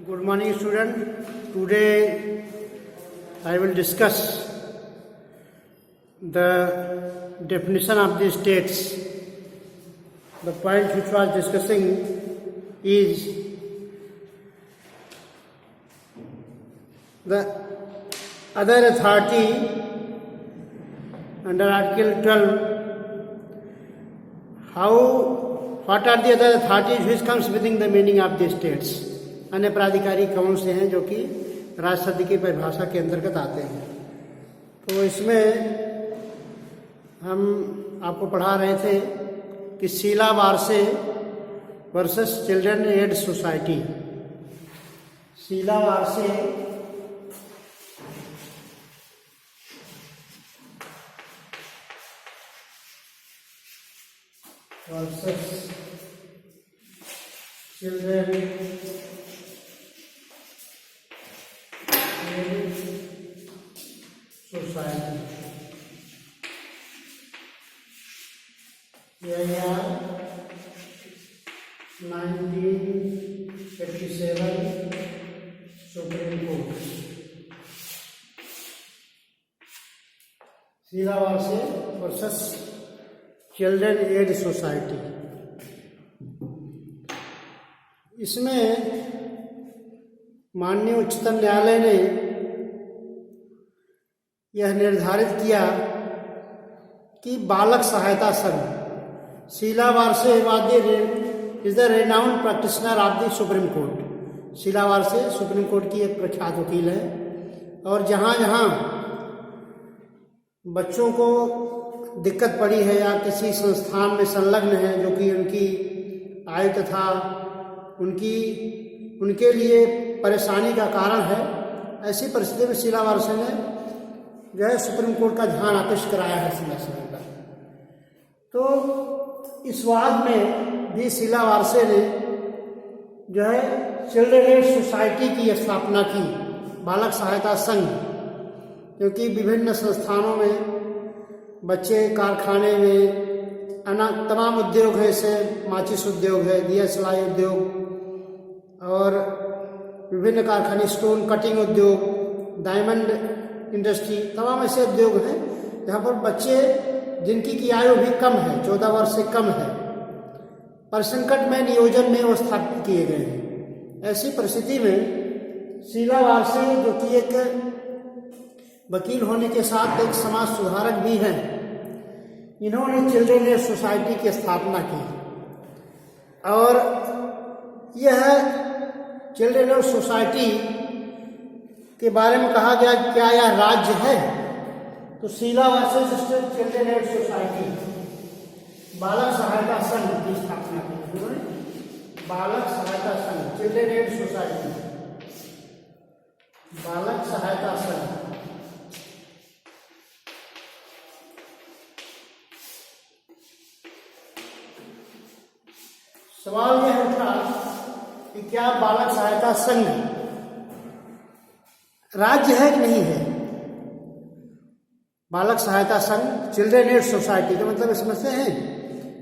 Good morning, student. Today I will discuss the definition of the states. The point which was discussing is the other authority under Article 12. What are the other authorities which comes within the meaning of the states? अन्य प्राधिकारी कौन से हैं जो कि राष्ट्रपति की परिभाषा के अंतर्गत आते हैं? तो इसमें हम आपको पढ़ा रहे थे कि Sheela Barse versus children aid society. Sheela Barse versus children society, यह 1987 supreme court. Sheela Barse versus children aid society. इसमें माननीय उच्चतम न्यायालय ने यह निर्धारित किया कि बालक सहायता संघ, Sheela Barse is the renowned practitioner of the supreme court. Sheela Barse supreme court की एक प्रख्यात वकील है और जहाँ जहाँ बच्चों को दिक्कत पड़ी है या किसी संस्थान में संलग्न है जो कि उनकी आय तथा उनके लिए परेशानी का कारण है, ऐसी परिस्थिति में शीला वारसे ने जो है सुप्रीम कोर्ट का ध्यान आकृष्ट कराया है समय समय पर। तो इस वाद में भी शीला वारसे ने जो है चिल्ड्रन एड सोसाइटी की स्थापना की, बालक सहायता संघ, क्योंकि विभिन्न संस्थानों में बच्चे कारखाने में तमाम उद्योग है, जैसे माचिस उद्योग है, दिया सिलाई उद्योग और विभिन्न कारखाने, स्टोन कटिंग उद्योग, डायमंड इंडस्ट्री, तमाम ऐसे उद्योग हैं जहाँ पर बच्चे जिनकी की आयु भी कम है, 14 वर्ष से कम है, पर संकट में नियोजन में वो स्थापित किए गए हैं। ऐसी परिस्थिति में शीला वारसे जो कि एक वकील होने के साथ एक समाज सुधारक भी हैं, इन्होंने चिल्ड्रन एड सोसाइटी की स्थापना की। और यह चिल्ड्रन एड सोसाइटी के बारे में कहा गया क्या यह राज्य है? तो शीला वारसे चिल्ड्रन एड सोसाइटी, बालक सहायता संघ की स्थापना की उन्होंने। बालक सहायता संघ, चिल्ड्रन एड सोसाइटी, बालक सहायता संघ। सवाल यह उठा कि क्या बालक सहायता संघ राज्य है कि नहीं है? बालक सहायता संघ, चिल्ड्रन एड सोसाइटी का मतलब समझते हैं,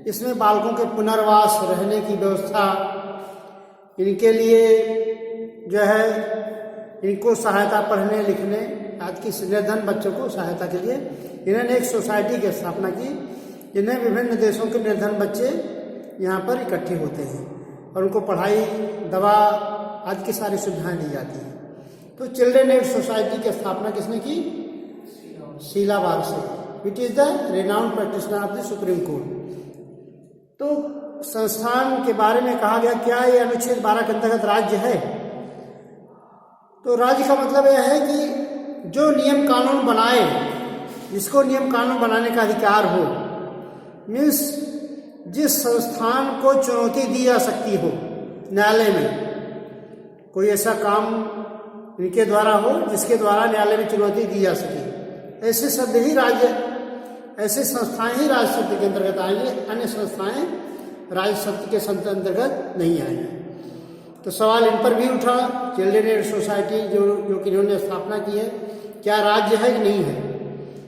इसमें बालकों के पुनर्वास, रहने की व्यवस्था, इनके लिए जो है इनको सहायता पढ़ने लिखने, आज की निर्धन बच्चों को सहायता के लिए इन्होंने एक सोसाइटी की स्थापना की, जिन्हें विभिन्न देशों के निर्धन बच्चे यहाँ पर इकट्ठे होते हैं और उनको पढ़ाई, दवा आदि की सारी सुविधाएं दी जाती हैं। तो चिल्ड्रन एड सोसाइटी की स्थापना किसने की? Sheela Barse, which is the renowned practitioner of the supreme court. तो संस्थान के बारे में कहा गया क्या ये अनुच्छेद 12 के अंतर्गत राज्य है? तो राज्य का मतलब यह है कि जो नियम कानून बनाए, जिसको नियम कानून बनाने का अधिकार हो, मीन्स जिस संस्थान को चुनौती दी जा सकती हो न्यायालय में, कोई ऐसा काम इनके द्वारा हो जिसके द्वारा न्यायालय में चुनौती दी जा सके, ऐसे शब्द ही राज्य, ऐसे संस्थाएं ही राज्य शब्द के अंतर्गत आएंगे, अन्य संस्थाएं राज्य शब्द के अंतर्गत नहीं आएंगी। तो सवाल इन पर भी उठा, चिल्ड्रन एड सोसाइटी जो कि इन्होंने स्थापना की है, क्या राज्य है कि नहीं है?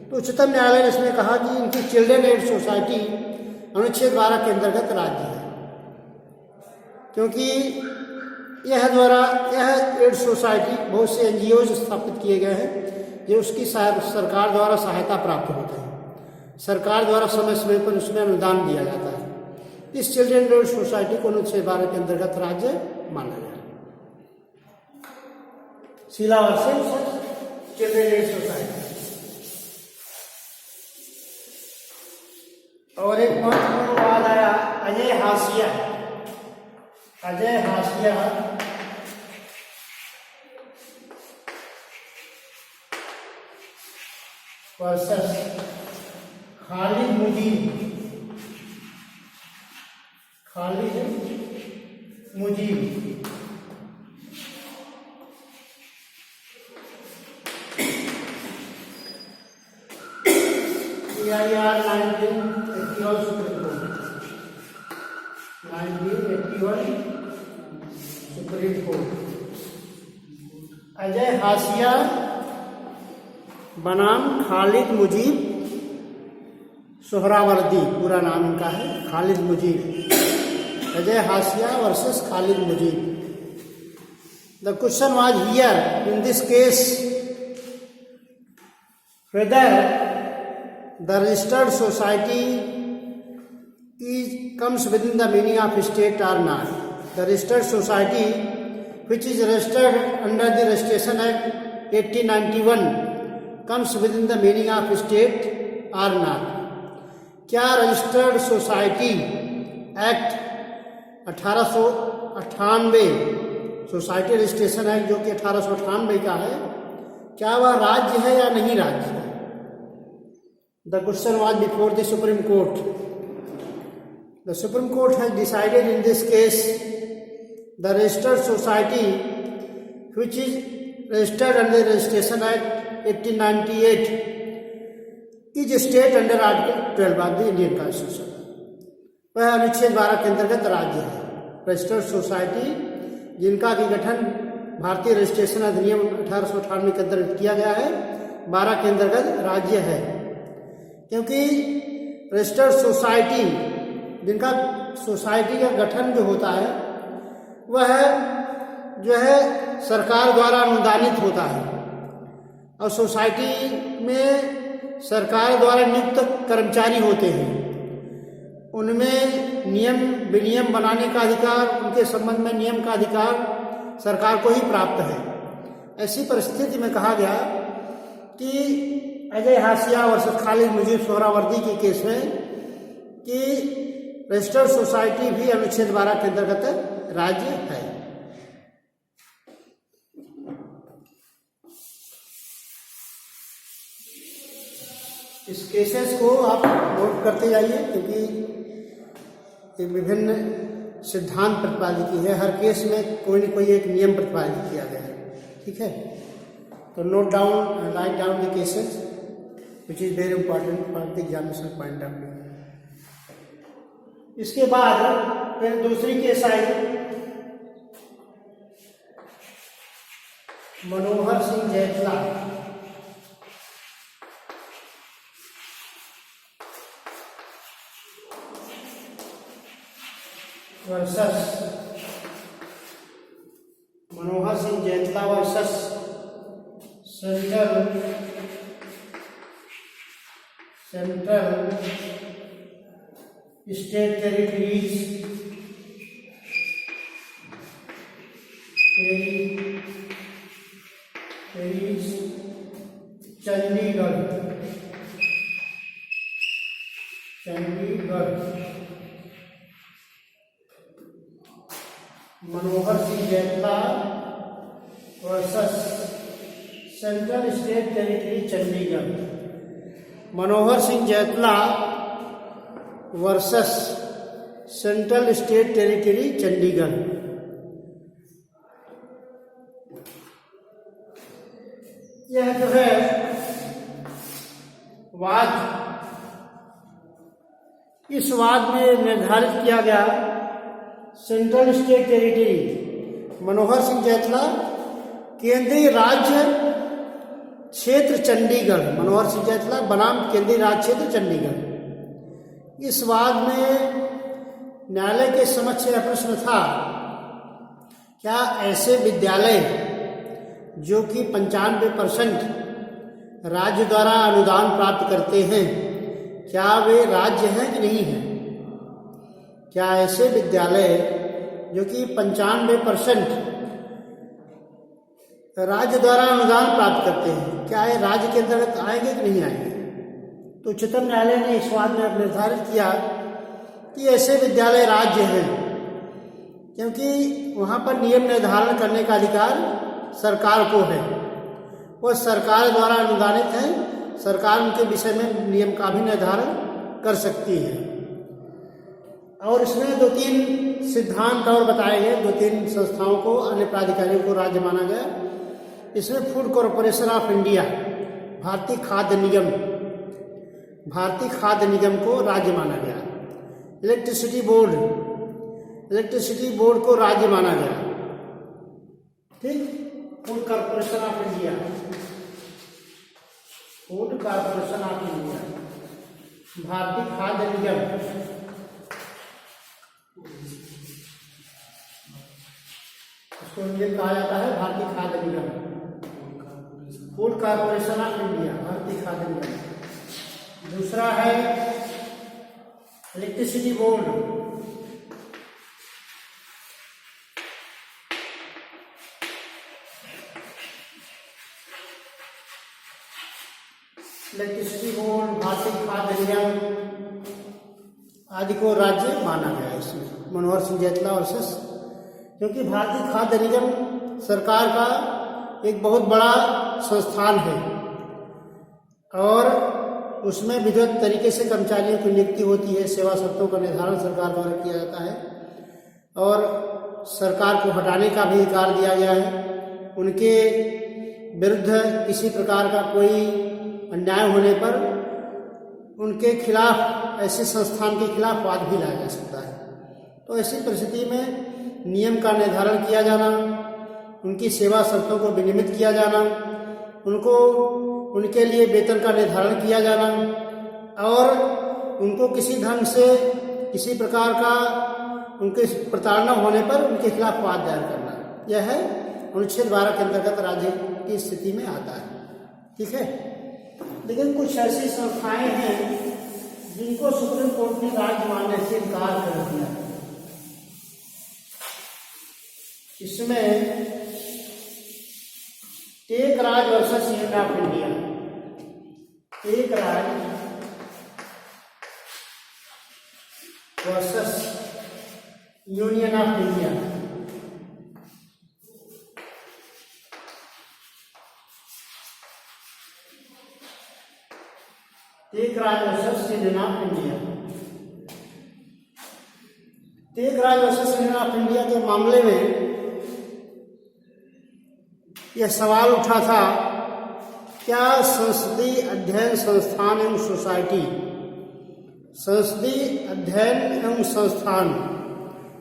तो उच्चतम न्यायालय ने इसमें कहा कि इनकी चिल्ड्रन एड सोसाइटी अनुच्छेद 12 के अंतर्गत राज्य है, क्योंकि यह एड्स सोसाइटी बहुत से NGOज स्थापित किए गए हैं जो उसकी सरकार द्वारा सहायता प्राप्त होते हैं। सरकार द्वारा समय समय पर उसमें अनुदान दिया जाता है। इस चिल्ड्रन एड सोसाइटी को अनुच्छेद 12 के अंतर्गत राज्य माना गया। Sheela versus children aid society. और एक महत्वपूर्ण बात आया Ajay Hashia versus Khalid Mujib. CIR 1981 supreme court. 1981 supreme court. Ajay Hashia बनाम खालिद मुजीब सोहरावर्दी, पूरा नाम इनका है Khalid Mujib. Ajay Hashia versus Khalid Mujib. The question was here in this case whether the registered society comes within the meaning of state or not. The registered society which is registered under the Registration Act 1891 comes within the meaning of state or not. क्या registered society act 1898 society registration act जो कि 1898 का है, क्या वह राज्य है या नहीं राज्य है? The question was before the Supreme Court. The Supreme Court has decided in this case the registered society which is registered under the Registration Act 1898 is a state under Article 12 of the Indian Constitution. वह अनुच्छेद 12 के अंतर्गत राज्य है। Registered society जिनका की गठन भारतीय रजिस्ट्रेशन अधिनियम 1898 के अंतर्गत किया गया है, 12 के अंतर्गत राज्य है। क्योंकि रजिस्टर्ड सोसाइटी जिनका सोसाइटी का गठन जो होता है वह जो है सरकार द्वारा अनुदानित होता है और सोसाइटी में सरकार द्वारा नियुक्त कर्मचारी होते हैं। उनमें नियम विनियम बनाने का अधिकार, उनके संबंध में नियम का अधिकार सरकार को ही प्राप्त है। ऐसी परिस्थिति में कहा गया कि अजय हाशिया वर्सेस खालिद मुजीब सोहरावर्दी के केस में कि रजिस्टर्ड सोसाइटी भी अनुच्छेद 12 के अंतर्गत राज्य है। इस केसेस को आप नोट करते जाइए क्योंकि ये विभिन्न सिद्धांत प्रतिपादित की है। हर केस में कोई न कोई एक नियम प्रतिपादित किया गया है। ठीक है, तो note down and write down the cases which is very important for the examination point of view. इसके बाद फिर दूसरी केस आई Manohar Singh Jaitla versus Manohar Singh Jaitla versus central state territories Chandigarh Manohar Singh Jaitla versus central state territory Chandigarh. Manohar Singh Jaitla versus central state territory Chandigarh. यह जो है वाद, इस वाद में निर्धारित किया गया सेंट्रल स्टेट टेरिटरी मनोहर सिंह जैतला केंद्रीय राज्य क्षेत्र चंडीगढ़, मनोहर सिंह जैतला बनाम केंद्रीय राज्य क्षेत्र चंडीगढ़। इस वाद में न्यायालय के समक्ष यह प्रश्न था क्या ऐसे विद्यालय जो कि 95% राज्य द्वारा अनुदान प्राप्त करते हैं, क्या वे राज्य हैं कि नहीं हैं? क्या ऐसे विद्यालय जो कि 95% राज्य द्वारा अनुदान प्राप्त करते हैं, क्या ये राज्य के अंतर्गत आएंगे कि नहीं आएंगे? तो उच्चतम न्यायालय ने इस बात में निर्धारित किया कि ऐसे विद्यालय राज्य हैं, क्योंकि वहाँ पर नियम निर्धारण करने का अधिकार सरकार को है। वह सरकार द्वारा अनुदानित है, सरकार उनके विषय में नियम का भी निर्धारण कर सकती है। और इसमें 2-3 सिद्धांत और बताए गए, 2-3 संस्थाओं को, अन्य प्राधिकारियों को राज्य माना गया। इसमें फूड कॉरपोरेशन ऑफ इंडिया, भारतीय खाद्य निगम को राज्य माना गया। इलेक्ट्रिसिटी बोर्ड को राज्य माना गया। ठीक, फूड कॉरपोरेशन ऑफ इंडिया, भारतीय खाद्य निगम, इसको ये कहा जाता है भारतीय खाद्य निगम, फूड कॉरपोरेशन ऑफ इंडिया, भारतीय खाद्य निगम। दूसरा है इलेक्ट्रिसिटी बोर्ड, भारतीय खाद्य निगम आदि को राज्य माना गया है इसमें, मनोहर सिंह जैतला वर्सेस, क्योंकि भारतीय खाद्य निगम सरकार का एक बहुत बड़ा संस्थान है और उसमें विधिवत तरीके से कर्मचारियों की नियुक्ति होती है, सेवा शर्तों का निर्धारण सरकार द्वारा किया जाता है और सरकार को हटाने का भी अधिकार दिया गया है। उनके विरुद्ध किसी प्रकार का कोई अन्याय होने पर उनके खिलाफ, ऐसे संस्थान के खिलाफ वाद भी लाया जा सकता है। तो ऐसी परिस्थिति में नियम का निर्धारण किया जाना, उनकी सेवा शर्तों को विनियमित किया जाना, उनके लिए वेतन का निर्धारण किया जाना और उनको किसी ढंग से, किसी प्रकार का उनके प्रताड़ना होने पर उनके खिलाफ वाद दायर करना, यह है अनुच्छेद 12 के अंतर्गत राज्य की स्थिति में आता है। ठीक है, लेकिन कुछ ऐसी संस्थाएं हैं जिनको सुप्रीम कोर्ट ने राज्य मानने से इनकार कर दिया। इसमें एक राज्य वर्सेस यूनियन ऑफ इंडिया, एक राज्य वर्सेस यूनियन ऑफ इंडिया, एक राज्य वर्सेस यूनियन ऑफ इंडिया। एक राज्य वर्सेस यूनियन ऑफ इंडिया के मामले में यह सवाल उठा था, क्या संसदीय अध्ययन संस्थान एवं सोसाइटी, संसदीय अध्ययन एवं संस्थान,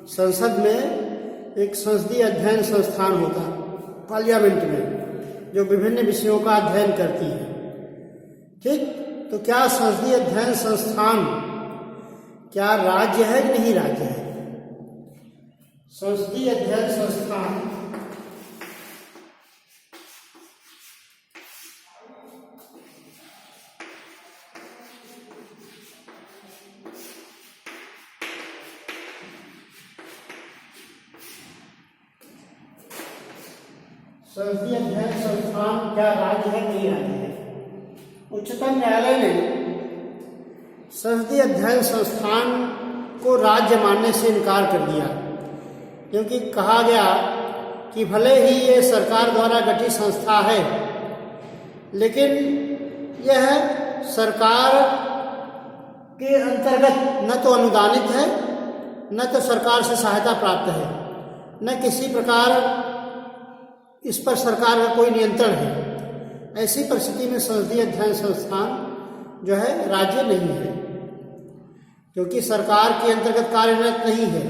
संसद में एक संसदीय अध्ययन संस्थान होता है पार्लियामेंट में, जो विभिन्न विषयों का अध्ययन करती है। ठीक, तो क्या संसदीय अध्ययन संस्थान क्या राज्य है कि नहीं राज्य है? संसदीय अध्ययन संस्थान संसदीय अध्ययन संस्थान क्या राज्य है नहीं राज्य है? उच्चतम न्यायालय ने संसदीय अध्ययन संस्थान को राज्य मानने से इनकार कर दिया, क्योंकि कहा गया कि भले ही ये सरकार द्वारा गठित संस्था है, लेकिन यह सरकार के अंतर्गत न तो अनुदानित है, न तो सरकार से सहायता प्राप्त है, न किसी प्रकार इस पर सरकार का कोई नियंत्रण है। ऐसी परिस्थिति में संसदीय अध्ययन संस्थान जो है राज्य नहीं है, क्योंकि सरकार के अंतर्गत कार्यरत नहीं है।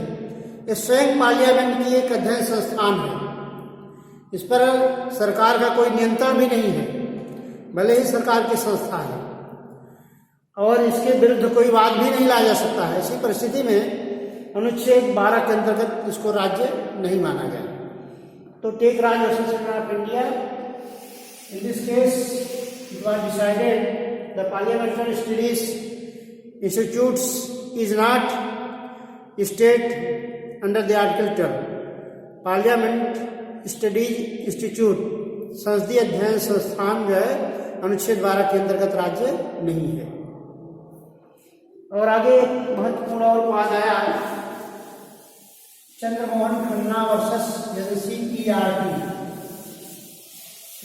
ये स्वयं पार्लियामेंट की एक अध्ययन संस्थान है, इस पर सरकार का कोई नियंत्रण भी नहीं है, भले ही सरकार की संस्था है, और इसके विरुद्ध कोई वाद भी नहीं लाया जा सकता है। ऐसी परिस्थिति में अनुच्छेद 12 के अंतर्गत इसको राज्य नहीं माना गया। तो Tek Raj versus centre of India, in this case it was decided the parliamentary studies institutes is not state under the article 12। Parliament studies institute संसदीय अध्ययन संस्थान जो है अनुच्छेद 12 के अंतर्गत राज्य नहीं है। और आगे एक महत्वपूर्ण और वाद आया, Chandramohan Khanna versus NCERT.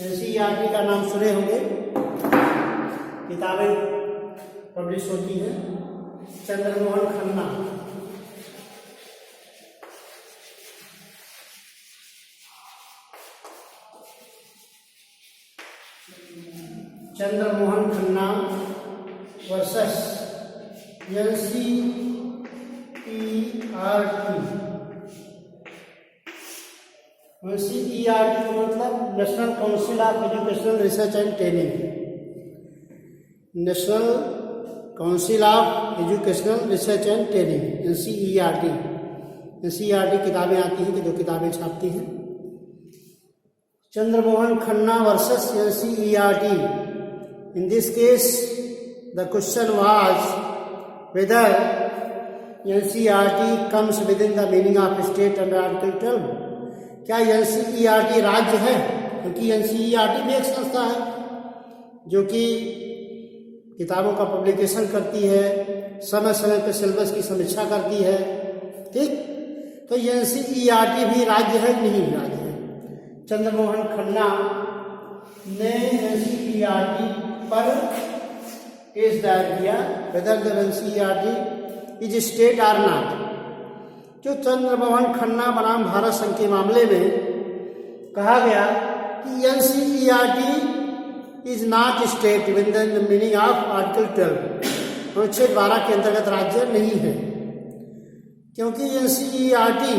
NCERT का नाम सुने होंगे, किताबें पब्लिश होती हैं। Chandramohan Khanna, Chandramohan Khanna versus NCERT. NCERT का मतलब national council of educational research and training. National council of educational research and training, NCERT. NCERT किताबें आती हैं कि जो किताबें छापती हैं। Chandramohan Khanna versus NCERT. In this case, the question was whether NCERT comes within the meaning of state under Article 12। क्या NCERT राज्य है? क्योंकि NCERT भी एक संस्था है जो कि किताबों का पब्लिकेशन करती है, समय समय पर सिलेबस की समीक्षा करती है, ठीक। तो NCERT भी राज्य है नहीं राज्य है। चंद्रमोहन खन्ना ने NCERT पर केस दायर किया, whether the NCERT is state or not. जो चंद्रमोहन खन्ना बनाम भारत संघ के मामले में कहा गया कि NCERT is not state with the meaning of article 12, अनुच्छेद 12 के अंतर्गत राज्य नहीं है, क्योंकि एनसीईआरटी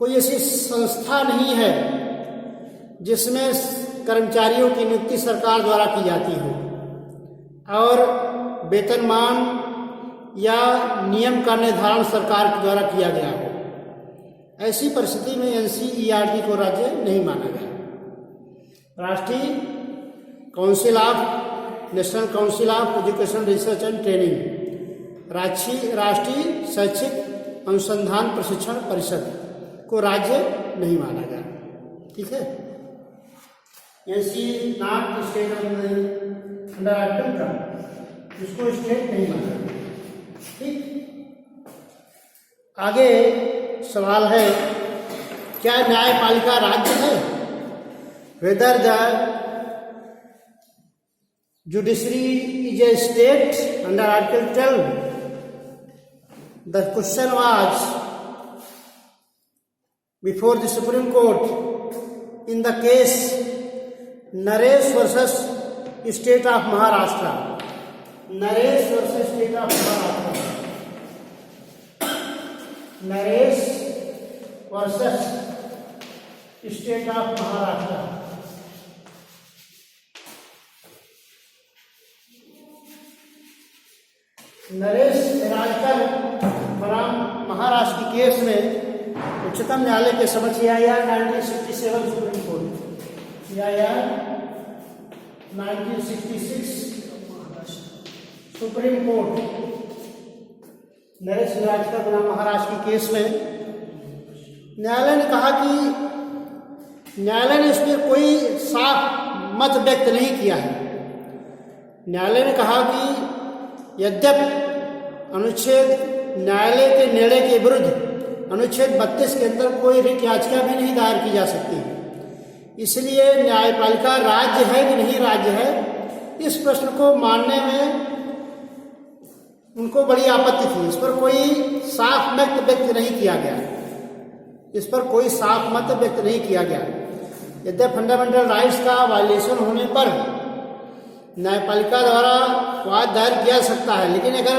कोई ऐसी संस्था नहीं है जिसमें कर्मचारियों की नियुक्ति सरकार द्वारा की जाती हो और वेतनमान या नियम का निर्धारण सरकार के द्वारा किया गया हो। ऐसी परिस्थिति में एनसीईआरटी को राज्य नहीं माना गया। राष्ट्रीय council of national council of education research and training, राष्ट्रीय शैक्षिक अनुसंधान प्रशिक्षण परिषद को राज्य नहीं माना गया, ठीक है। NC not state under article 12, इसको स्टेट नहीं माना, ठीक। आगे सवाल है, क्या न्यायपालिका राज्य है? Whether the judiciary is a state under article 12। The question was before the supreme court in the case Naresh versus state of Maharashtra. Naresh versus state of Maharashtra. Naresh versus state of Maharashtra. Naresh Rajkar बनाम महाराष्ट्र की केस में उच्चतम न्यायालय के समक्ष आया 1967 supreme court, 1966 supreme court. Naresh Rajkar बनाम महाराष्ट्र की केस में न्यायालय ने कहा कि न्यायालय ने इसमें कोई साफ मत व्यक्त नहीं किया है। न्यायालय ने कहा कि यद्यपि अनुच्छेद न्यायालय के निर्णय के विरुद्ध अनुच्छेद 32 के अंदर कोई रिट याचिका भी नहीं दायर की जा सकती, इसलिए न्यायपालिका राज्य है कि नहीं राज्य है, इस प्रश्न को मानने में उनको बड़ी आपत्ति थी। इस पर कोई साफ मत व्यक्त नहीं किया गया, इस पर कोई साफ मत व्यक्त नहीं किया गया। यद्यपि फंडामेंटल राइट्स का वायलेशन होने पर न्यायपालिका द्वारा वाद दायर किया सकता है, लेकिन अगर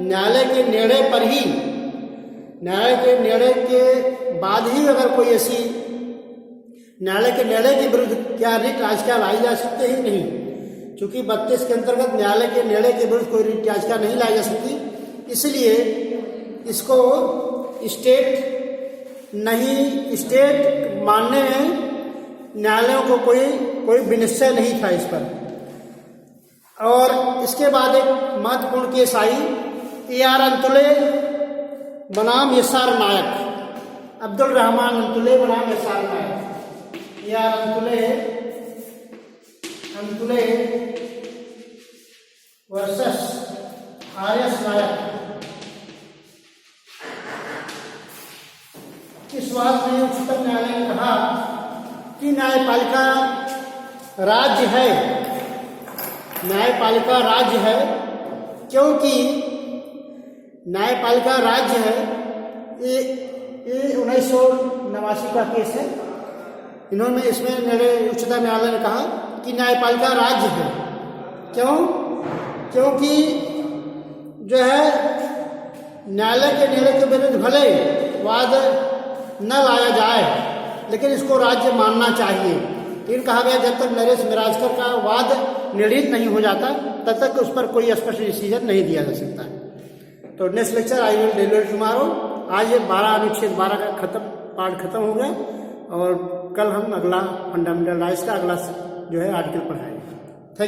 न्यायालय के निर्णय पर ही, न्यायालय के निर्णय के बाद ही अगर कोई ऐसी न्यायालय के निर्णय के विरुद्ध क्या रिट याचिका लाई जा सकती है? नहीं, क्योंकि 32 के अंतर्गत न्यायालय के निर्णय के विरुद्ध कोई रिट याचिका नहीं लाई जा सकती, इसलिए इसको स्टेट नहीं, स्टेट मानने में न्यायालयों को कोई विनिश्चय नहीं था इस पर। और इसके बाद एक महत्वपूर्ण केस आई AR अंतुले बनाम SR नायक, अब्दुल रहमान अंतुले बनाम SR नायक, AR अंतुले वर्सेस RS नायक। इस बात में उच्चतम न्यायालय ने कहा कि न्यायपालिका राज्य है, न्यायपालिका राज्य है, क्योंकि न्यायपालिका राज्य है। ये 1989 का केस है। इन्होंने इसमें मेरे उच्चतम न्यायालय ने कहा कि न्यायपालिका राज्य है। क्यों? क्योंकि जो है न्यायालय के निर्णय के विरुद्ध भले वाद न लाया जाए, लेकिन इसको राज्य मानना चाहिए। लेकिन कहा गया जब तक नरेश मिराजकर का वाद निर्णीत नहीं हो जाता तब तक उस पर कोई स्पष्ट डिसीजन नहीं दिया जा सकता। तो next lecture I will deliver tomorrow. आज 12 अनुच्छेद 12 का पार्ट खत्म हो गया और कल हम अगला फंडामेंटल राइट्स का अगला जो है आर्टिकल पढ़ाएंगे।